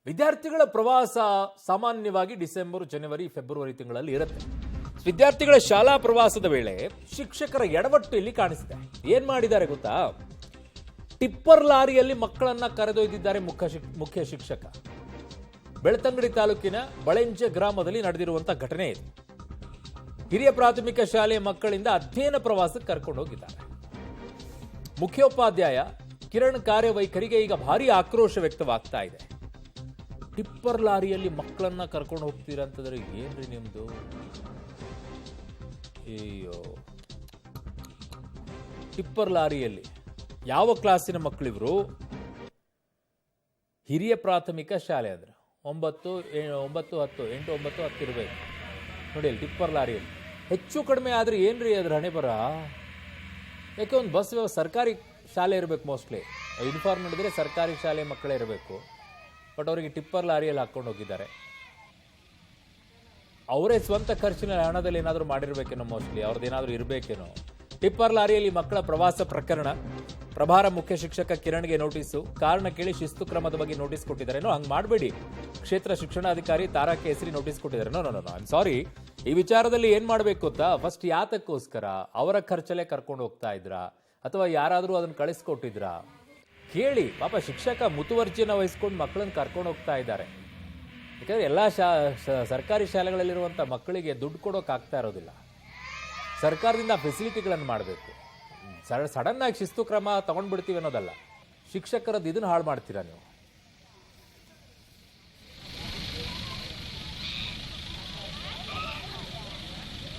ವಿದ್ಯಾರ್ಥಿಗಳ ಪ್ರವಾಸ ಸಾಮಾನ್ಯವಾಗಿ ಡಿಸೆಂಬರ್, ಜನವರಿ, ಫೆಬ್ರವರಿ ತಿಂಗಳಲ್ಲಿ ಇರುತ್ತೆ. ವಿದ್ಯಾರ್ಥಿಗಳ ಶಾಲಾ ಪ್ರವಾಸದ ವೇಳೆ ಶಿಕ್ಷಕರ ಎಡವಟ್ಟು ಇಲ್ಲಿ ಕಾಣಿಸಿದೆ. ಏನ್ ಮಾಡಿದ್ದಾರೆ ಗೊತ್ತಾ? ಟಿಪ್ಪರ್ ಲಾರಿಯಲ್ಲಿ ಮಕ್ಕಳನ್ನ ಕರೆದೊಯ್ದಿದ್ದಾರೆ ಮುಖ್ಯ ಶಿಕ್ಷಕ. ಬೆಳ್ತಂಗಡಿ ತಾಲೂಕಿನ ಬಳೆಂಜೆ ಗ್ರಾಮದಲ್ಲಿ ನಡೆದಿರುವಂತಹ ಘಟನೆ ಇದು. ಹಿರಿಯ ಪ್ರಾಥಮಿಕ ಶಾಲೆಯ ಮಕ್ಕಳಿಂದ ಅಧ್ಯಯನ ಪ್ರವಾಸಕ್ಕೆ ಕರ್ಕೊಂಡು ಹೋಗಿದ್ದಾರೆ. ಮುಖ್ಯೋಪಾಧ್ಯಾಯ ಕಿರಣ್ ಕಾರ್ಯವೈಖರಿಗೆ ಈಗ ಭಾರಿ ಆಕ್ರೋಶ ವ್ಯಕ್ತವಾಗ್ತಾ ಇದೆ. ಟಿಪ್ಪರ್ ಲಾರಿಯಲ್ಲಿ ಮಕ್ಕಳನ್ನ ಕರ್ಕೊಂಡು ಹೋಗ್ತೀರಂತಂದ್ರೆ ಏನ್ರಿ ನಿಮ್ದು? ಅಯ್ಯೋ, ಟಿಪ್ಪರ್ ಲಾರಿಯಲ್ಲಿ ಯಾವ ಕ್ಲಾಸಿನ ಮಕ್ಕಳಿವ್ರು? ಹಿರಿಯ ಪ್ರಾಥಮಿಕ ಶಾಲೆ ಅಂದ್ರೆ 9, 10 ಇರಬೇಕು ನೋಡಿ. ಅಲ್ಲಿ ಟಿಪ್ಪರ್ ಲಾರಿಯಲ್ಲಿ ಹೆಚ್ಚು ಕಡಿಮೆ ಆದ್ರೆ ಏನ್ರಿ ಅದ್ರ ಹಣೆ ಬರ? ಯಾಕೆ ಒಂದು ಬಸ್ ಸರ್ಕಾರಿ ಶಾಲೆ ಇರಬೇಕು, ಮೋಸ್ಟ್ಲಿ ಯೂನಿಫಾರ್ಮ್ ನೋಡಿದ್ರೆ ಸರ್ಕಾರಿ ಶಾಲೆ ಮಕ್ಕಳೇ ಇರಬೇಕು. ಬಟ್ ಅವರಿಗೆ ಟಿಪ್ಪರ್ ಲಾರಿಯಲ್ಲಿ ಹಾಕೊಂಡು ಹೋಗಿದ್ದಾರೆ. ಅವರೇ ಸ್ವಂತ ಖರ್ಚಿನ ಹಣದಲ್ಲಿ ಏನಾದರೂ ಮಾಡಿರ್ಬೇಕೇನೋ, ಮೋಸ್ಟ್ಲಿ ಅವ್ರದ್ದೇನಾದ್ರೂ ಇರಬೇಕೇನೋ. ಟಿಪ್ಪರ್ ಲಾರಿಯಲ್ಲಿ ಮಕ್ಕಳ ಪ್ರವಾಸ ಪ್ರಕರಣ. ಪ್ರಭಾರ ಮುಖ್ಯ ಶಿಕ್ಷಕ ಕಿರಣ್ಗೆ ನೋಟಿಸು. ಕಾರಣ ಕೇಳಿ ಶಿಸ್ತು ಕ್ರಮದ ಬಗ್ಗೆ ನೋಟಿಸ್ ಕೊಟ್ಟಿದ್ದಾರೇನೋ. ಹಂಗೆ ಮಾಡಬೇಡಿ. ಕ್ಷೇತ್ರ ಶಿಕ್ಷಣಾಧಿಕಾರಿ ತಾರಾ ಕೇಸರಿ ನೋಟಿಸ್ ಕೊಟ್ಟಿದ್ದಾರೆ. No I am sorry. ಈ ವಿಚಾರದಲ್ಲಿ ಏನ್ ಮಾಡಬೇಕು ಗೊತ್ತಾ? ಫಸ್ಟ್ ಯಾತಕ್ಕೋಸ್ಕರ ಅವರ ಖರ್ಚಲ್ಲೇ ಕರ್ಕೊಂಡು ಹೋಗ್ತಾ ಇದ್ರಾ ಅಥವಾ ಯಾರಾದರೂ ಅದನ್ನ ಕಳಿಸ್ಕೊಟ್ಟಿದ್ರಾ ಕೇಳಿ. ಪಾಪ ಶಿಕ್ಷಕ ಮುತುವರ್ಜಿಯನ್ನು ವಹಿಸ್ಕೊಂಡು ಮಕ್ಕಳನ್ನ ಕರ್ಕೊಂಡು ಹೋಗ್ತಾ ಇದ್ದಾರೆ. ಯಾಕಂದ್ರೆ ಎಲ್ಲ ಸರ್ಕಾರಿ ಶಾಲೆಗಳಲ್ಲಿರುವಂಥ ಮಕ್ಕಳಿಗೆ ದುಡ್ಡು ಕೊಡೋಕೆ ಆಗ್ತಾ ಇರೋದಿಲ್ಲ. ಸರ್ಕಾರದಿಂದ ಫೆಸಿಲಿಟಿಗಳನ್ನು ಮಾಡಬೇಕು. ಸಡನ್ ಆಗಿ ಶಿಸ್ತು ಕ್ರಮ ತಗೊಂಡ್ಬಿಡ್ತೀವಿ ಅನ್ನೋದಲ್ಲ. ಶಿಕ್ಷಕರದ್ದು ಇದನ್ನು ಹಾಳು ಮಾಡ್ತೀರಾ ನೀವು.